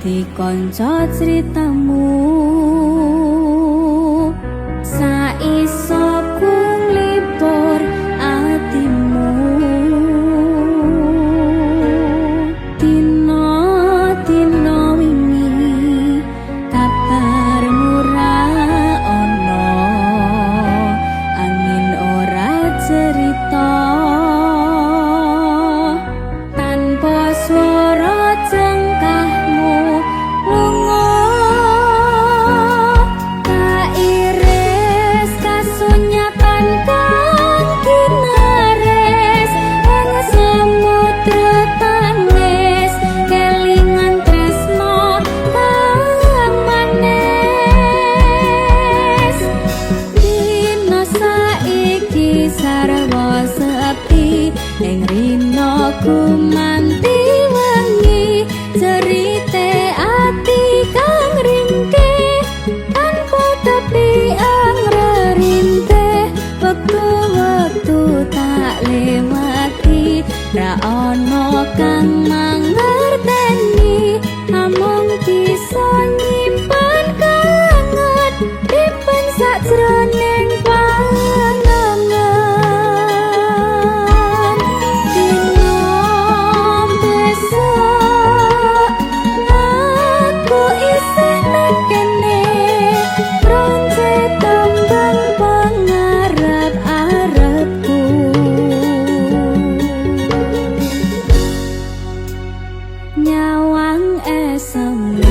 dadi kanca critamu saiso kunglipur atimu dina wingi kabar murah ono angin ora cerita tanpa swara jengkahmu lunga kairis kasunyatan kang kinares ing samudra tangis kelingan tresno kang manis dina saiki sarwa sepi ing rina kumanti wengi cerite ati kang ringke tanpa tepi ang rerintih wektu-wektu tak lewati ra ono kang mangerteni amung bisa nyimpen kangen dipen sajroning pangangan dina besok aku isih nang kene ronce tembang pangarep-arepku nyawang esemu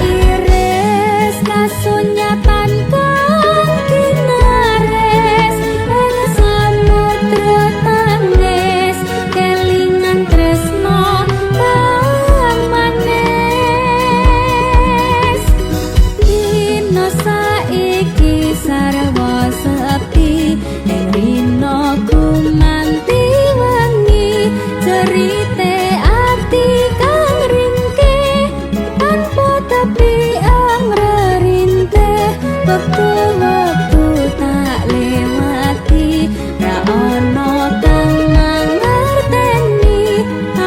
kairis kasunyatan kang kinares ing samudra tangis kelingan tresno kang manis dina saiki sarwa sepi ing rina kumanti wengi cerite ati kang ringke tanpa tepi ang rerintih wektu-wektu tak lewati ra ono kang mangerteni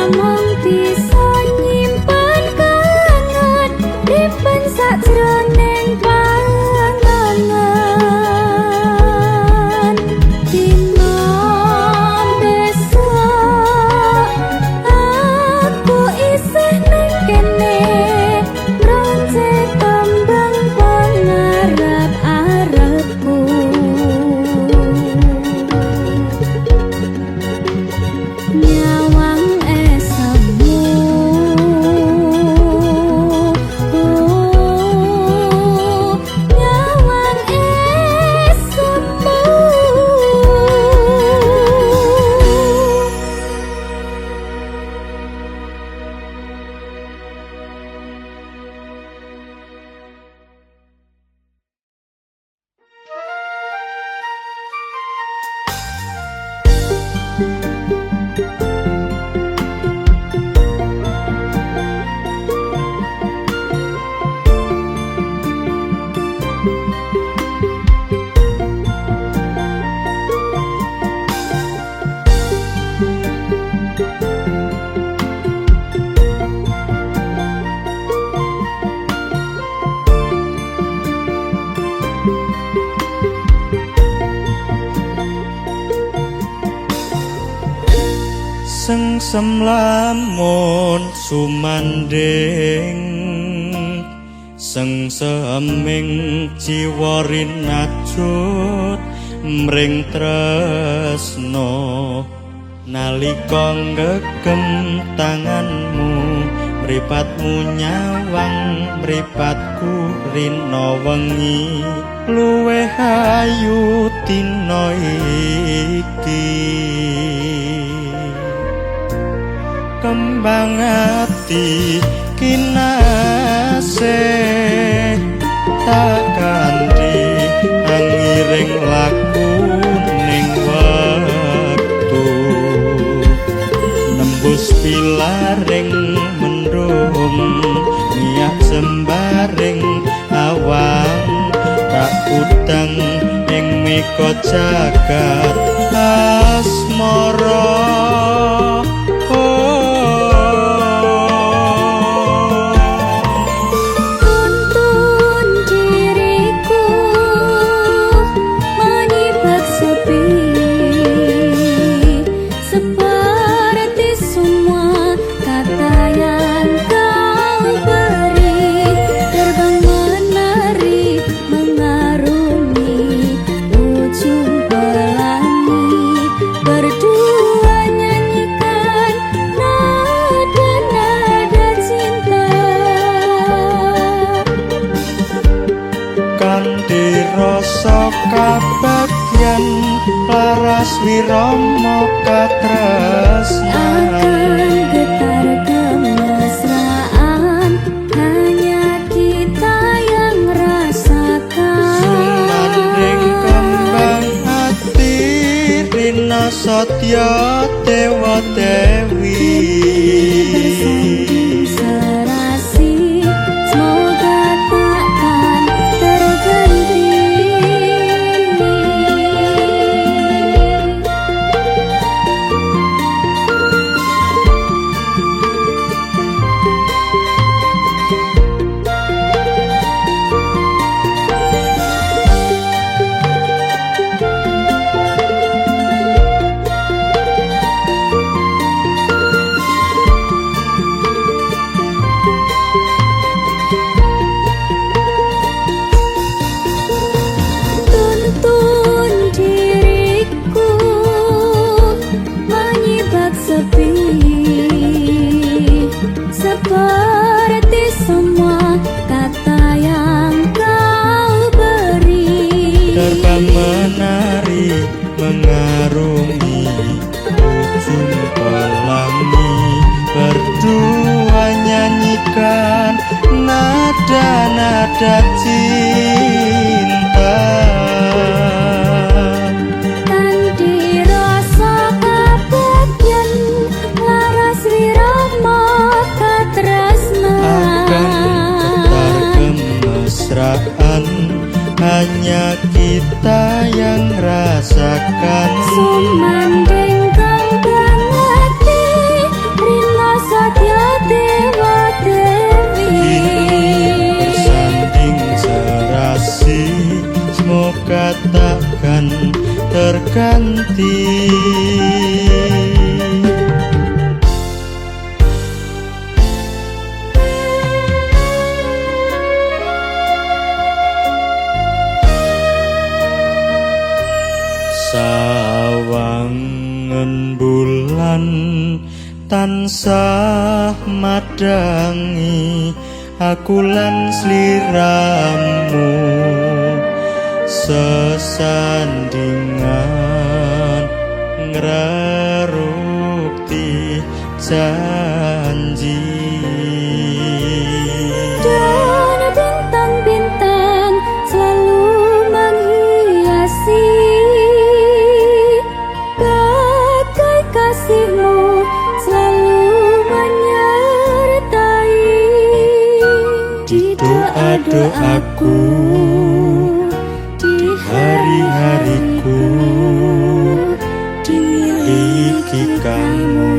amung bisa nyimpen kangen dipen sajroning pangangan dina besok aku isih nang kene ronce tembang pangarep-arepku nyawang esemu nyawang esemu sengsem lamun sumanding sengseming jiwa rinajut mring tresno nalika ngegem tanganmu mripatmu nyawang mripatku rina wengi luwih ayu dina iki kembang ati kinasih tak kanthi angiring laku ning wektu nembus pilaring mendung miyak sembaring awang tak utang ing mika jagat asmara Tuntun diriku menyibak sepi seperti semua kata yang kau beri terbang menari mengarungi ujung pelangi berdua nyanyikan nada-nada cinta kanthi rasa kabagyan laras wirama katresnan akan getar kemesraan hanya kita yang rasakan sumanding kembang ati rina satya dewa dewi bersanding serasi semoga takkan terganti tuntun diriku menyibak sepi seperti semua kata yang kau beri terbang menari mengarungi ujung pelangi berdua nyanyikan nada-nada cinta kanthi rasa kabagyan laras wirama katresnan akan getar kemesraan hanya kita yang rasakan sumanding kembang ati rina satya dewa dewi bersanding serasi semoga takkan terganti sawangen bulan tansah madangi aku lan sliramu sesandingan ngrarukti janji dan bintang-bintang selalu menghiasi bagai kasihmu selalu menyertai di doa-doaku di hari-hariku dimiliki kamu.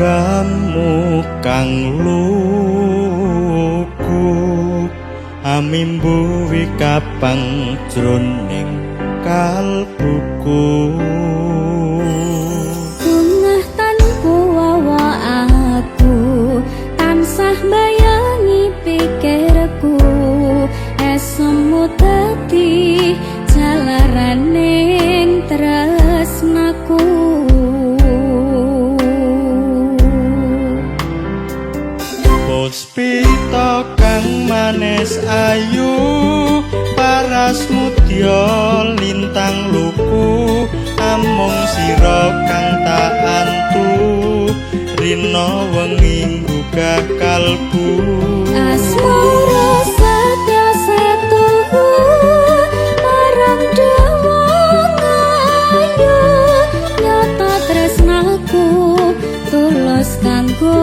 gamu kang luku amimbuwi kapang jroning kalbuku Bungah tanpa wawa aku tansah bayangi pikirku esemu dadi jalaraning tresnaku Puspita kang manis ayu paras mudya lintang luku amung sira kang tak antu rina wengi gugah kalbu asmara satya setuhu marang dewa ngayu nyata tresnaku tulus kanggo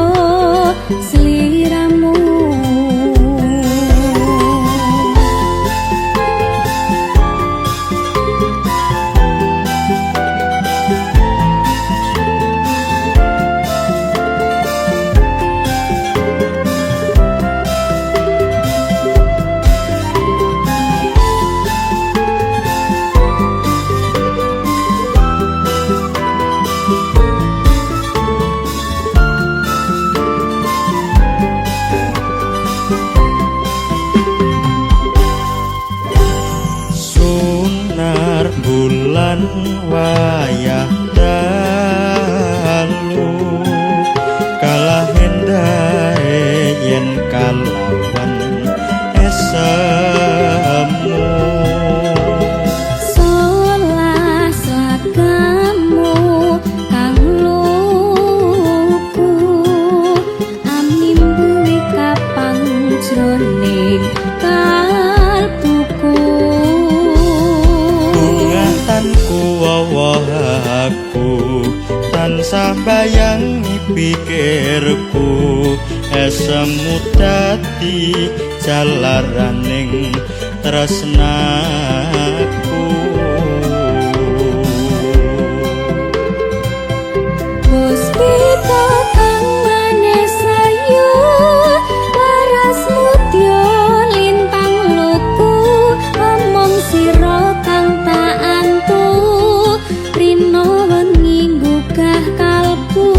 sliramu bulan wayah dalu kalah endahe yen kalawan esemu solas lagamu kang luku amimbuwi kapang jroning kalbuku aku tansah bayangi pikirku esemu dadi jalaraning tresnaku Puspita kang manis ayu paras mudya lintang luku omong sira kang tak antu rina wengi gugah kalbu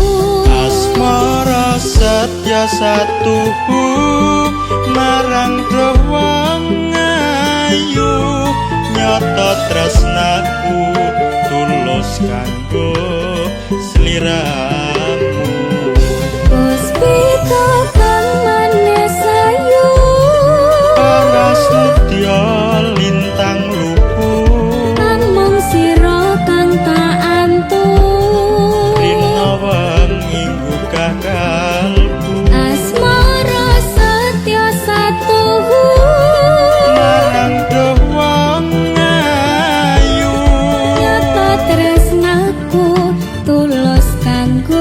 asmara setya satuhu marang dewa ngayu nyata tresnaku tulus kanggo sliramu Puspita kang manis ayu paras mudya lintang luku among sira kang tak antu rina wengi gugah kalbu asmara satya satuhu marang dewa ngayu nyata tresnaku tulus kanggo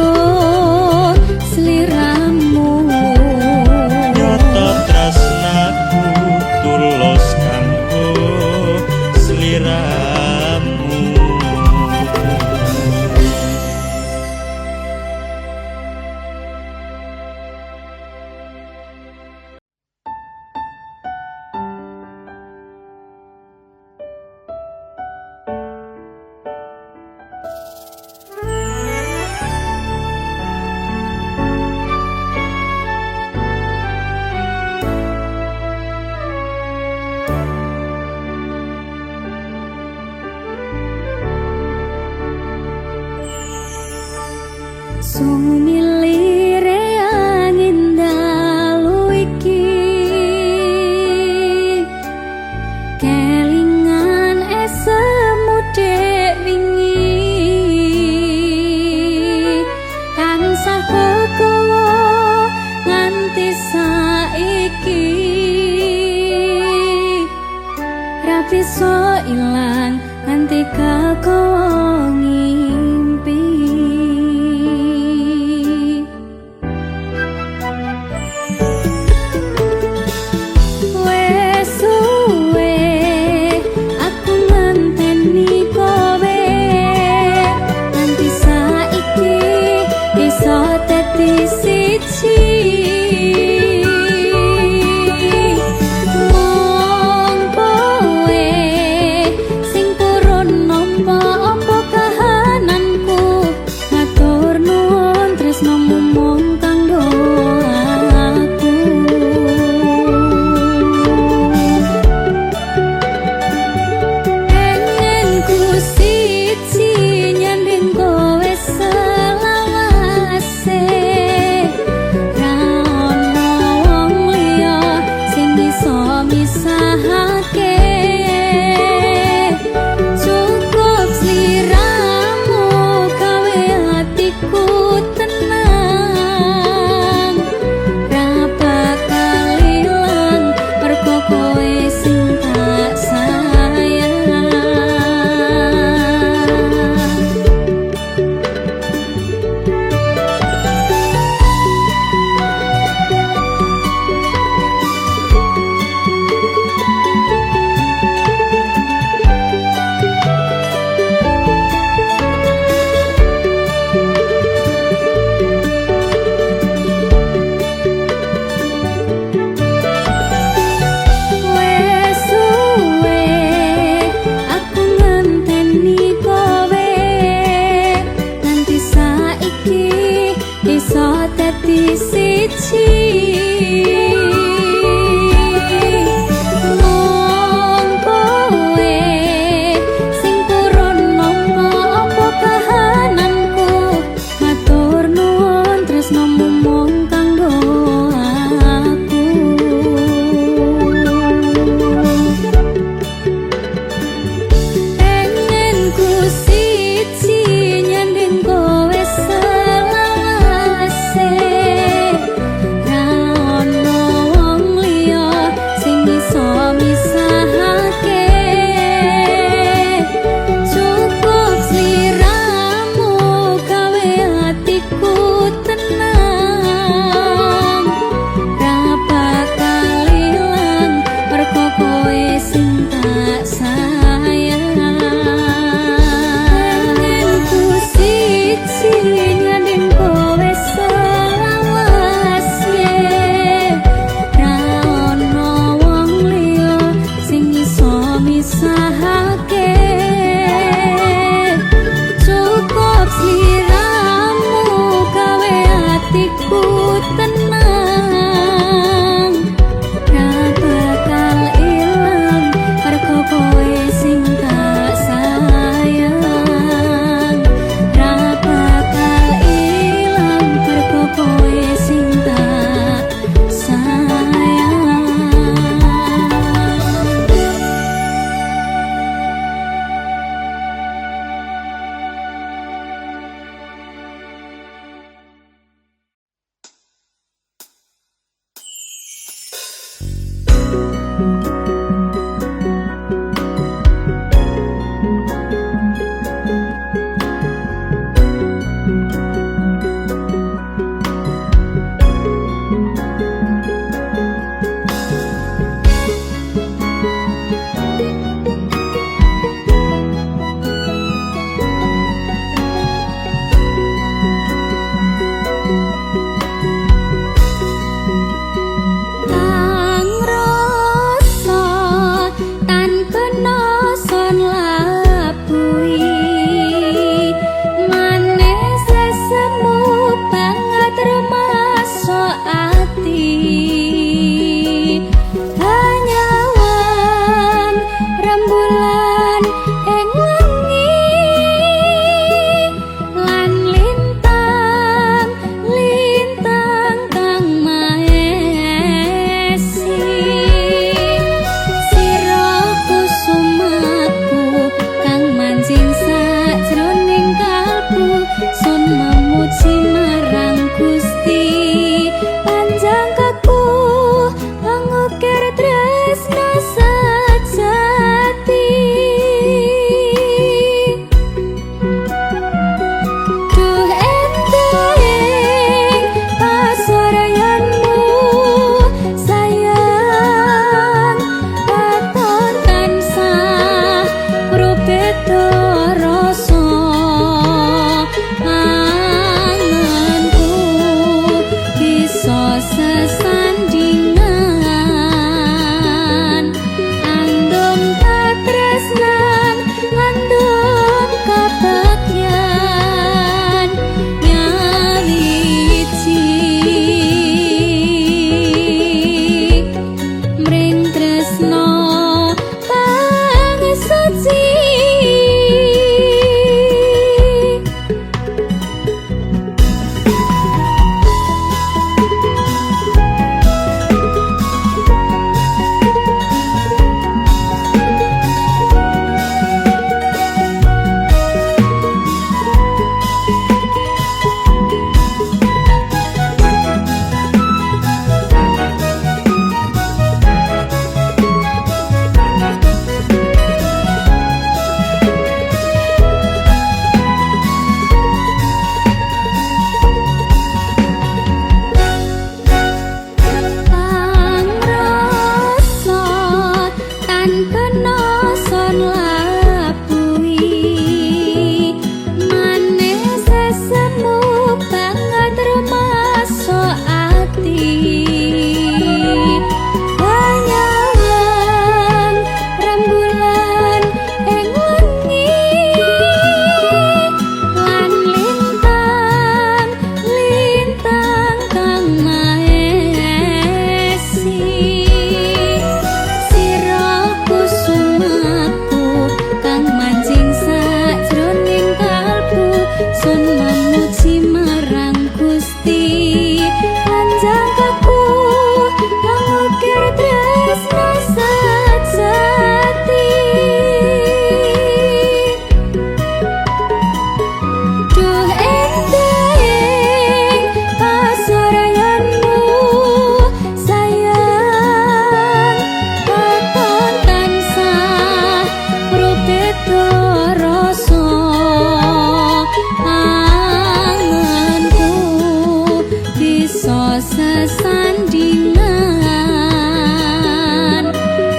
sesandingan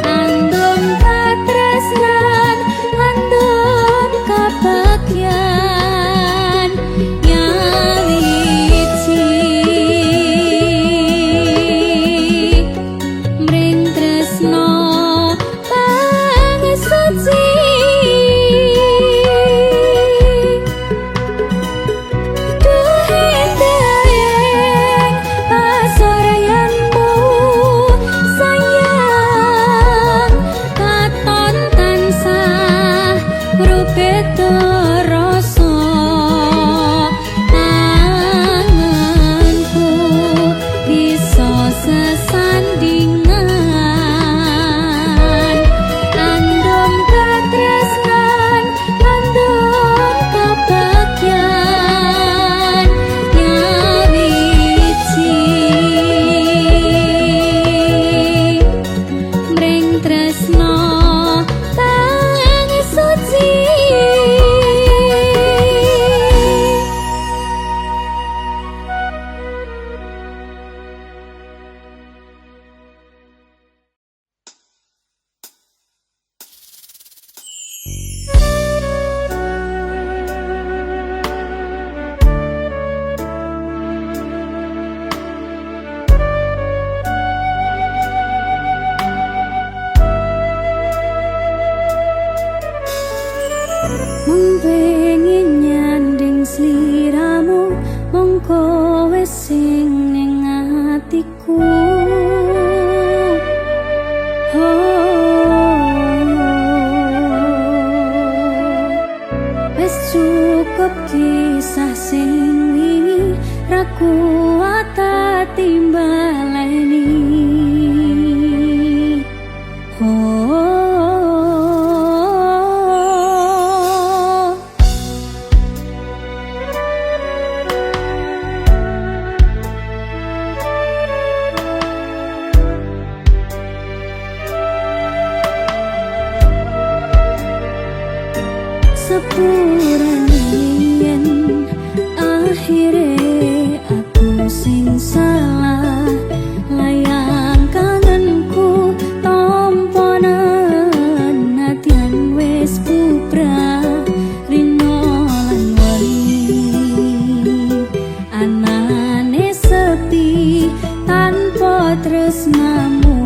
andom katresnan andom kabagyan nyawiji mring tresno pangsuci Mung pengen nyanding sliramu mung kowe sing ning atiku wis cukup kisah sing wingi ra kuat timbaleni sepurane yen akhire aku sing salah layang kangenku tomponen atian wis bubra rino lan wengi anane sepi tanpa tresnamu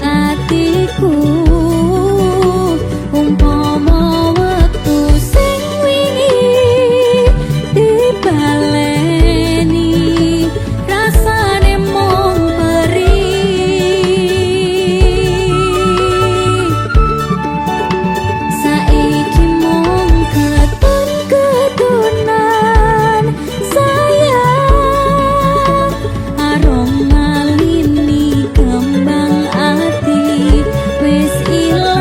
hatiku aku umpama wektu sing wingi dibaleni rasane mung perih saiki mung ketun-ketunan sayang aroma lini kembang ati wis ilang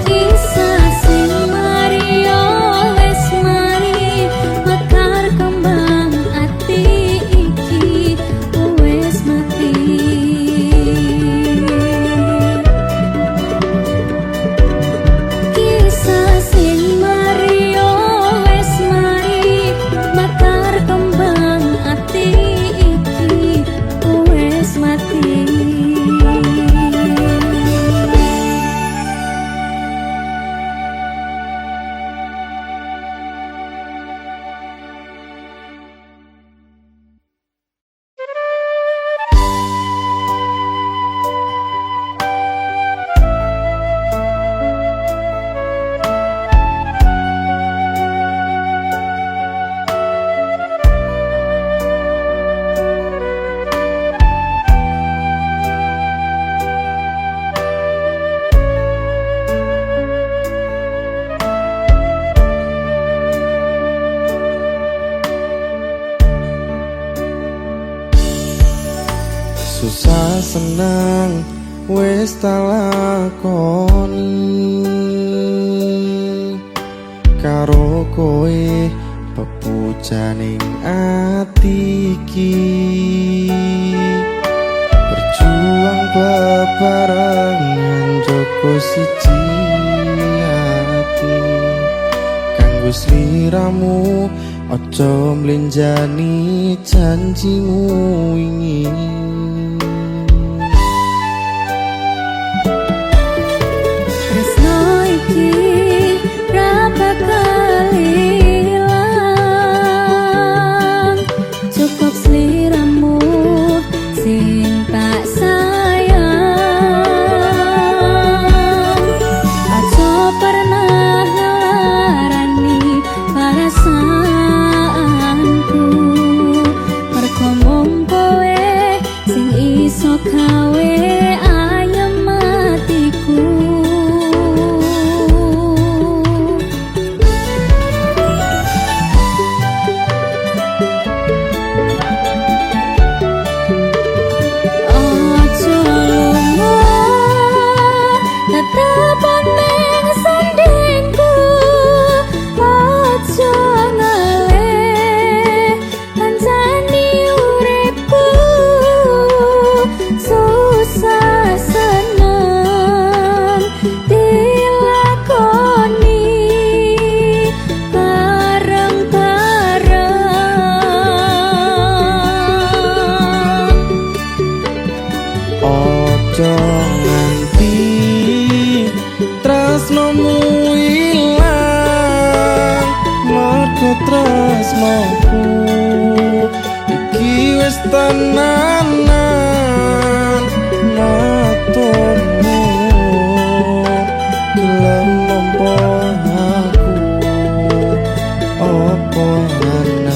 kisah sing Mario wis mari mekar kembang ati iki wis mati kisah sing Mario wis mari mekar kembang ati iki wis mati susah senang wis talakoni karo kowe pepujaning ati iki berjuang bebarengan joko siji ati kanggo sliramu aja mlenjani janjimu wingi tresno iki ra bakal ilang cukup sliramu sing tak sayang aja pernah ngelarani perasaanku mergo mung kowe sing iso gawe ayem atiku aja lunga tetepan ning sandingku aja ngalih kancani uripku susah seneng dilakoni bareng-bareng ojo nganti tresnomu ilang mergo tresnoku iki wis tenanan matomu gelem nampa aku apa anane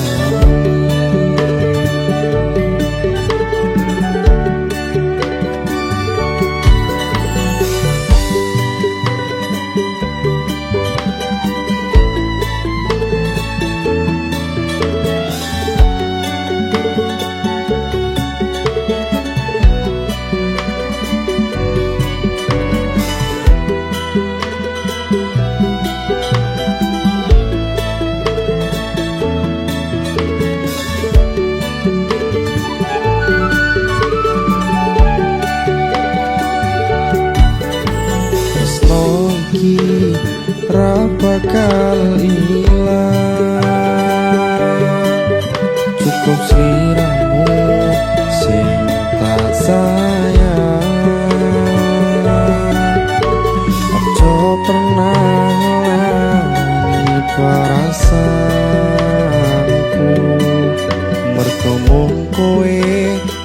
ra bakal ilang cukup sliramu sing tak sayang aja pernah ngelangi perasaanku mergo mung kowe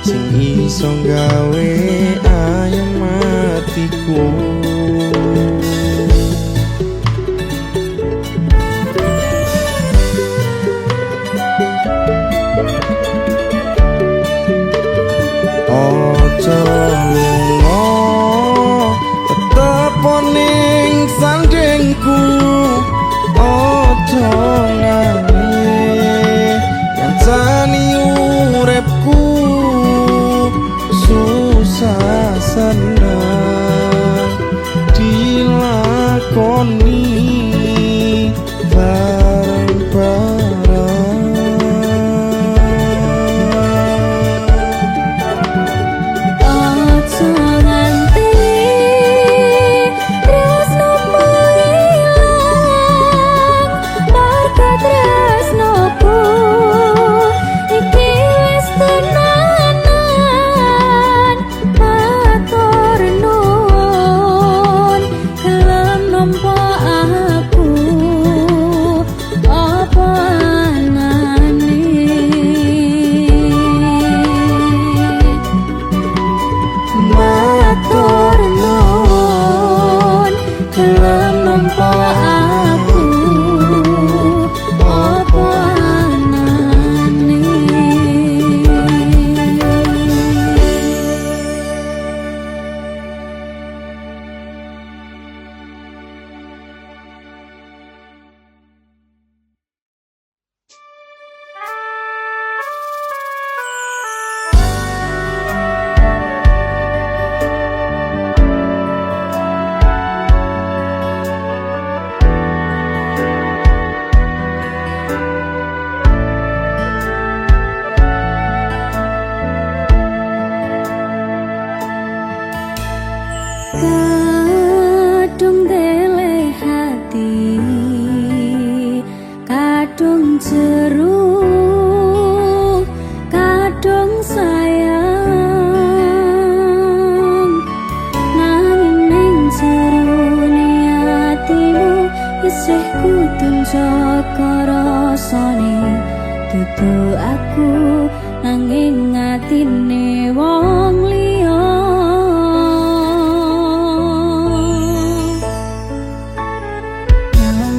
sing iso gawe sandingku ojo ngangi ngancani uripku susah seneng dilakoni bareng-bareng. Ojo nganti tresnomu ilang, marga tresnoku iki wis tenanan. Matur nuwun gelem nampa aku apa anane. Matur nuwun gelem nampa aku apa anane. Kadung deleh hati, kadung jeru, kadung sayang. Nanging ning jerone atimu isih kudu njaga rasane. Dudu aku nanging atine wong liya.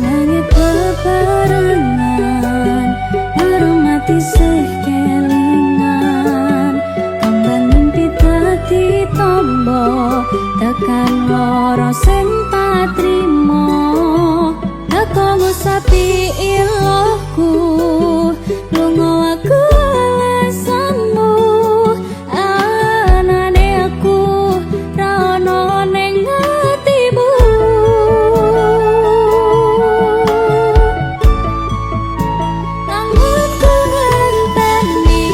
Langit bebarengan, aromati sih kelingan. Kembang mimpi dadi tombo, tekan loro sing tak trimo. Teko ngusapi ilahku, lunga aku alasanmu. Anane aku ra ono ning atimu. Namun ku ngenteni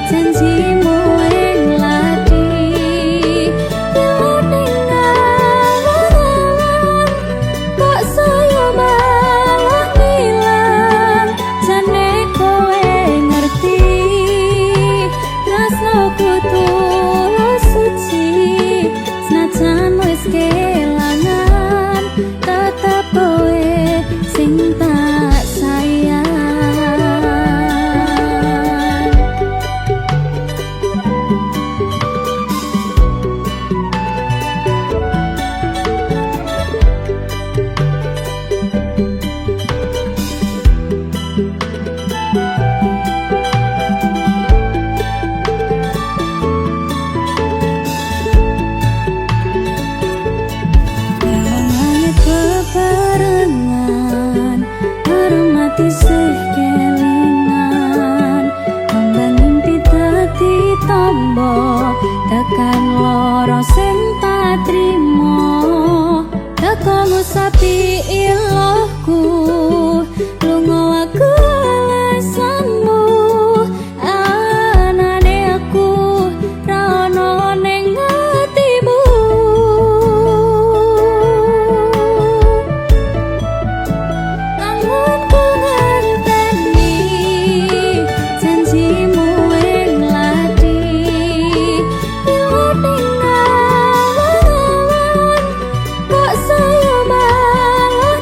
janjimu ing lati. Bila ning alon-alon kok saya malah ngilang. Jane kowe ngerti tresnoku tulus suci. Senajan wis kelangan, tetep kowe sing tak sayang. Langit bebarengan, aromati sih kelingan. Kembang mimpi dadi tombo, tekan loro sing tak trimo. Teko ngusapi ilahku, lunga aku alasanmu. Anane aku ra ono ning atimu. Namun ku ngenteni janjimu ing lati. Bila ning alon-alon kok saya malah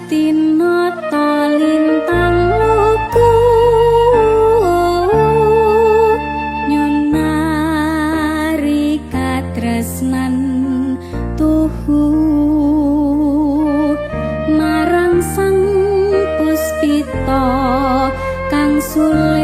Tinata lintang luku nyunari katresnan tuhu marang sang puspita kang sul